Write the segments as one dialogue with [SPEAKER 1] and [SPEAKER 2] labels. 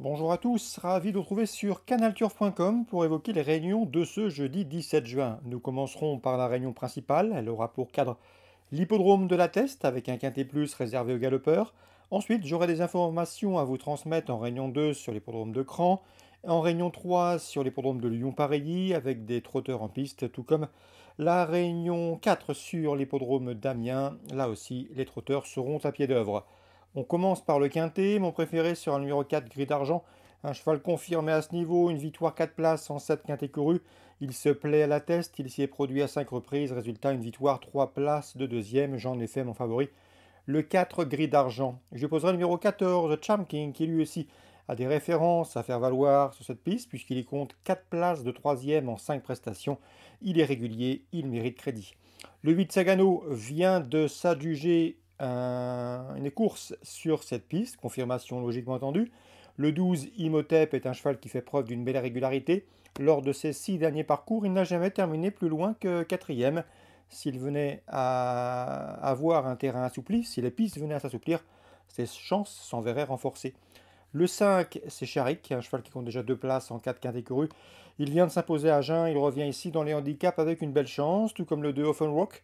[SPEAKER 1] Bonjour à tous, ravi de vous retrouver sur canalturf.com pour évoquer les réunions de ce jeudi 17 juin. Nous commencerons par la réunion principale, elle aura pour cadre l'hippodrome de la Teste avec un quintet plus réservé aux galopeurs. Ensuite, j'aurai des informations à vous transmettre en réunion 2 sur l'hippodrome de Cran, en réunion 3 sur l'hippodrome de Lyon-Pareilly avec des trotteurs en piste, tout comme la réunion 4 sur l'hippodrome d'Amiens. Là aussi, les trotteurs seront à pied d'œuvre. On commence par le quintet, mon préféré sera le numéro 4, Gris d'Argent. Un cheval confirmé à ce niveau, une victoire 4 places en 7 quintet couru. Il se plaît à la teste, il s'y est produit à 5 reprises, résultat une victoire 3 places de deuxième, j'en ai fait mon favori. Le 4, Gris d'Argent. Je poserai le numéro 14, Charm King, qui lui aussi a des références à faire valoir sur cette piste, puisqu'il y compte 4 places de troisième en 5 prestations. Il est régulier, il mérite crédit. Le 8, Sagano, vient de s'adjuger une course sur cette piste, confirmation logiquement entendue. Le 12, Imhotep, est un cheval qui fait preuve d'une belle régularité. Lors de ses 6 derniers parcours, il n'a jamais terminé plus loin que quatrième. S'il venait à avoir un terrain assoupli, si les pistes venaient à s'assouplir, ses chances s'en verraient renforcées. Le 5, c'est Charik, un cheval qui compte déjà 2 places en 4 quintés courus. Il vient de s'imposer à Agen, il revient ici dans les handicaps avec une belle chance, tout comme le 2 Offen Rock,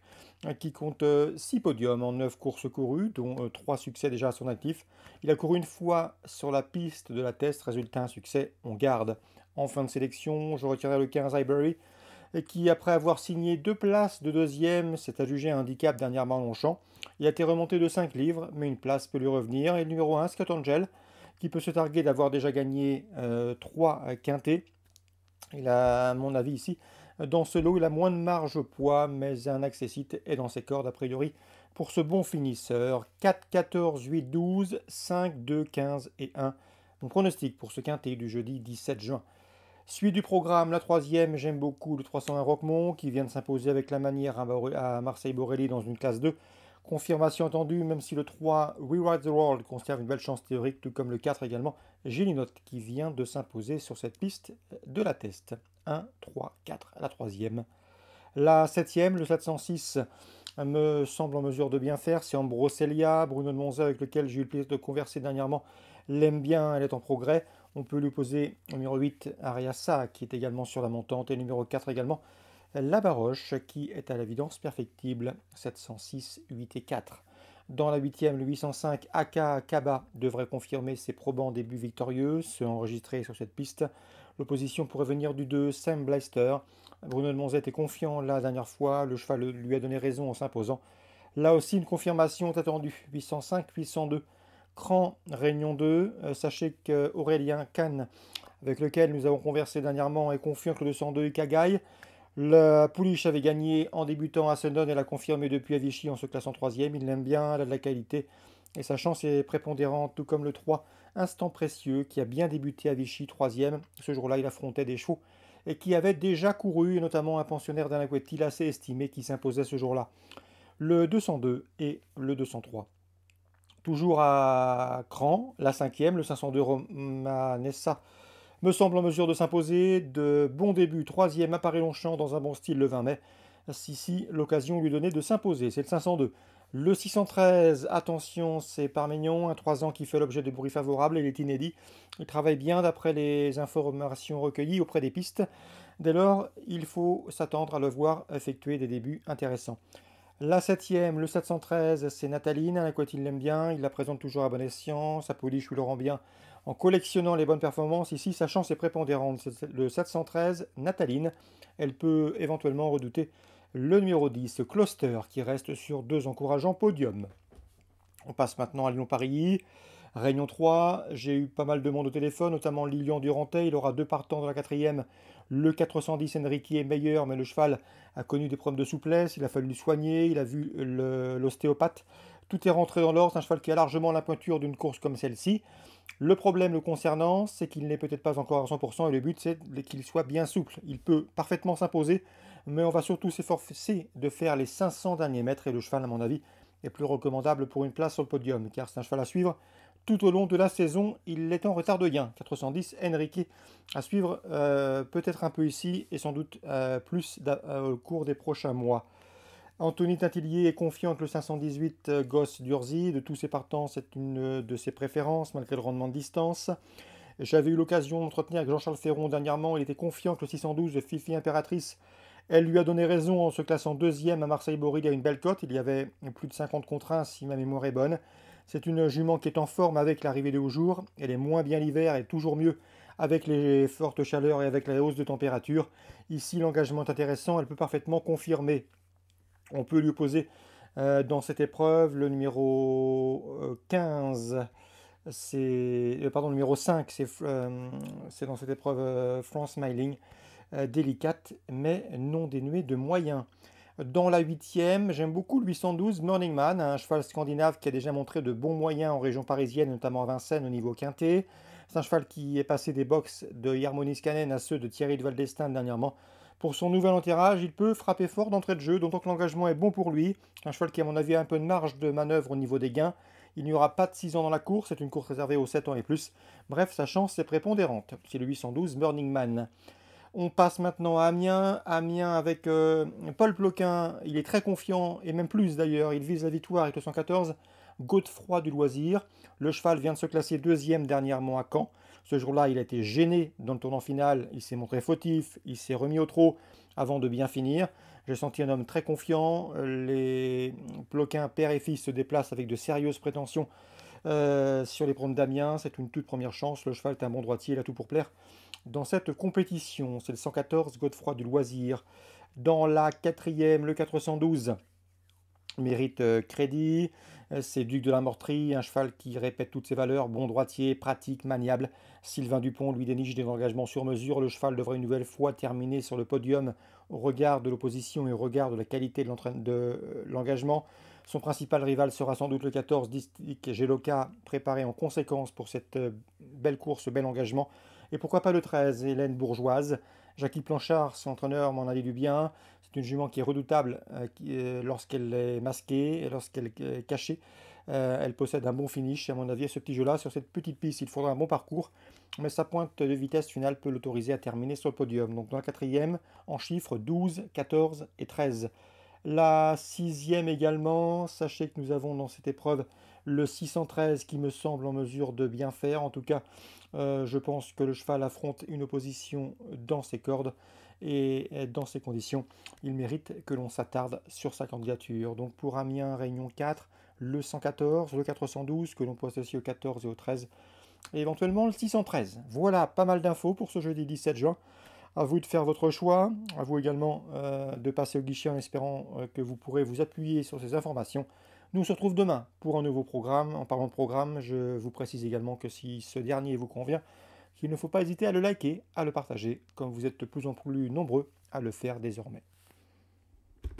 [SPEAKER 1] qui compte 6 podiums en 9 courses courues, dont 3 succès déjà à son actif. Il a couru une fois sur la piste de la Teste, résultat un succès, on garde. En fin de sélection, je retirerai le 15 Highbury, qui, après avoir signé 2 places de deuxième, s'est adjugé un handicap dernièrement à Longchamp. Il a été remonté de 5 livres, mais une place peut lui revenir. Et le numéro 1, Scott Angel, qui peut se targuer d'avoir déjà gagné 3 quintés. Il a, à mon avis ici, dans ce lot, il a moins de marge au poids, mais un accessite est dans ses cordes a priori pour ce bon finisseur. 4, 14, 8, 12, 5, 2, 15 et 1. Mon pronostic pour ce quintet du jeudi 17 juin. Suite du programme, la troisième, j'aime beaucoup le 301 Roquemont qui vient de s'imposer avec la manière à Marseille-Borelli dans une classe 2. Confirmation attendue, même si le 3, Rewrite the World, conserve une belle chance théorique, tout comme le 4 également, Gélinote qui vient de s'imposer sur cette piste de la Teste. 1, 3, 4, la troisième. La septième, le 706, me semble en mesure de bien faire. C'est Ambroselia, Bruno de Monza, avec lequel j'ai eu le plaisir de converser dernièrement, l'aime bien, elle est en progrès. On peut lui poser le numéro 8, Ariassa, qui est également sur la montante, et le numéro 4 également, La Baroche, qui est à l'évidence perfectible. 706, 8 et 4. Dans la huitième, le 805, Aka Kaba devrait confirmer ses probants débuts victorieux, ceux enregistrés sur cette piste. L'opposition pourrait venir du 2, Sam Bleister. Bruno de Monzet est confiant la dernière fois, le cheval lui a donné raison en s'imposant. Là aussi, une confirmation est attendue. 805, 802. Cran, Réunion 2. Sachez qu'Aurélien Kahn, avec lequel nous avons conversé dernièrement, est confiant que le 202 est Kagaï. La Pouliche avait gagné en débutant à Sundon et l'a confirmé depuis à Vichy en se classant troisième. Il l'aime bien, elle a de la qualité et sa chance est prépondérante, tout comme le 3, Instant Précieux, qui a bien débuté à Vichy, troisième. Ce jour-là, il affrontait des chevaux et qui avait déjà couru, et notamment un pensionnaire d'Anaquetil assez estimé qui s'imposait ce jour-là. Le 202 et le 203. Toujours à Cran, la cinquième, le 502 Romanessa me semble en mesure de s'imposer. De bon début, troisième à Paris-Longchamp dans un bon style le 20 mai. Si l'occasion lui donnait de s'imposer, c'est le 502. Le 613, attention, c'est Parmignon, un 3 ans qui fait l'objet de bruits favorables, il est inédit. Il travaille bien d'après les informations recueillies auprès des pistes. Dès lors, il faut s'attendre à le voir effectuer des débuts intéressants. La septième, le 713, c'est Nataline, à quoi il l'aime bien, il la présente toujours à bon escient, sa pouliche lui le rend bien en collectionnant les bonnes performances. Ici, sa chance est prépondérante, c'est le 713, Nataline. Elle peut éventuellement redouter le numéro 10, Closter, qui reste sur 2 encourageants podiums. On passe maintenant à Lyon-Paris. Réunion 3, j'ai eu pas mal de monde au téléphone, notamment Lilian Durantet. Il aura 2 partants dans la quatrième. Le 410 Enrique est meilleur, mais le cheval a connu des problèmes de souplesse. Il a fallu le soigner. Il a vu l'ostéopathe. Tout est rentré dans l'ordre. C'est un cheval qui a largement la pointure d'une course comme celle-ci. Le problème le concernant, c'est qu'il n'est peut-être pas encore à 100% et le but, c'est qu'il soit bien souple. Il peut parfaitement s'imposer, mais on va surtout s'efforcer de faire les 500 derniers mètres et le cheval, à mon avis, est plus recommandable pour une place sur le podium, car c'est un cheval à suivre tout au long de la saison. Il est en retard de gain. 410, Enrique à suivre peut-être un peu ici et sans doute plus au cours des prochains mois. Anthony Tintillier est confiant que le 518 Gosse d'Urzy, de tous ses partants, c'est une de ses préférences, malgré le rendement de distance. J'avais eu l'occasion d'entretenir avec Jean-Charles Ferron dernièrement. Il était confiant que le 612 de Fifi Impératrice, elle lui a donné raison en se classant deuxième à Marseille-Boril à une belle cote. Il y avait plus de 50 contre 1 si ma mémoire est bonne. C'est une jument qui est en forme avec l'arrivée des hauts jours. Elle est moins bien l'hiver et toujours mieux avec les fortes chaleurs et avec la hausse de température. Ici, l'engagement est intéressant. Elle peut parfaitement confirmer. On peut lui opposer dans cette épreuve le numéro 15. Pardon, le numéro 5, c'est dans cette épreuve France Smiling, délicate mais non dénuée de moyens. Dans la huitième, j'aime beaucoup le 812 Morning Man, un cheval scandinave qui a déjà montré de bons moyens en région parisienne, notamment à Vincennes au niveau quintet. C'est un cheval qui est passé des box de Harmonis Canen à ceux de Thierry de Valdestin dernièrement. Pour son nouvel enterrage, il peut frapper fort d'entrée de jeu, d'autant que l'engagement est bon pour lui. Un cheval qui, à mon avis, a un peu de marge de manœuvre au niveau des gains. Il n'y aura pas de 6 ans dans la course, c'est une course réservée aux 7 ans et plus. Bref, sa chance est prépondérante. C'est le 812 Burning Man. On passe maintenant à Amiens. Amiens avec Paul Ploquin, il est très confiant, et même plus d'ailleurs. Il vise la victoire avec le 114 Godefroy du Loisir. Le cheval vient de se classer deuxième dernièrement à Caen. Ce jour-là, il a été gêné dans le tournant final. Il s'est montré fautif, il s'est remis au trot avant de bien finir. J'ai senti un homme très confiant. Les Ploquin, père et fils, se déplacent avec de sérieuses prétentions sur les promes d'Amiens. C'est une toute première chance. Le cheval est un bon droitier, il a tout pour plaire dans cette compétition. C'est le 114 Godefroy du Loisir. Dans la quatrième, le 412 mérite crédit. C'est Duc de la Mortrie, un cheval qui répète toutes ses valeurs, bon droitier, pratique, maniable. Sylvain Dupont lui déniche des engagements sur mesure. Le cheval devrait une nouvelle fois terminer sur le podium au regard de l'opposition et au regard de la qualité de l'engagement. Son principal rival sera sans doute le 14 Distic Geloka, préparé en conséquence pour cette belle course, ce bel engagement. Et pourquoi pas le 13, Hélène Bourgeoise. Jackie Planchard, son entraîneur, m'en a dit du bien. C'est une jument qui est redoutable lorsqu'elle est masquée et lorsqu'elle est cachée. Elle possède un bon finish, à mon avis, à ce petit jeu-là. Sur cette petite piste, il faudra un bon parcours, mais sa pointe de vitesse finale peut l'autoriser à terminer sur le podium. Donc dans la quatrième, en chiffres 12, 14 et 13. La sixième également, sachez que nous avons dans cette épreuve le 613 qui me semble en mesure de bien faire. En tout cas, je pense que le cheval affronte une opposition dans ses cordes et dans ces conditions, il mérite que l'on s'attarde sur sa candidature. Donc pour Amiens, Réunion 4, le 114, le 412 que l'on peut associer au 14 et au 13 et éventuellement le 613. Voilà, pas mal d'infos pour ce jeudi 17 juin. À vous de faire votre choix, à vous également de passer au guichet en espérant que vous pourrez vous appuyer sur ces informations. Nous on se retrouve demain pour un nouveau programme. En parlant de programme, je vous précise également que si ce dernier vous convient, qu'il ne faut pas hésiter à le liker, à le partager, comme vous êtes de plus en plus nombreux à le faire désormais.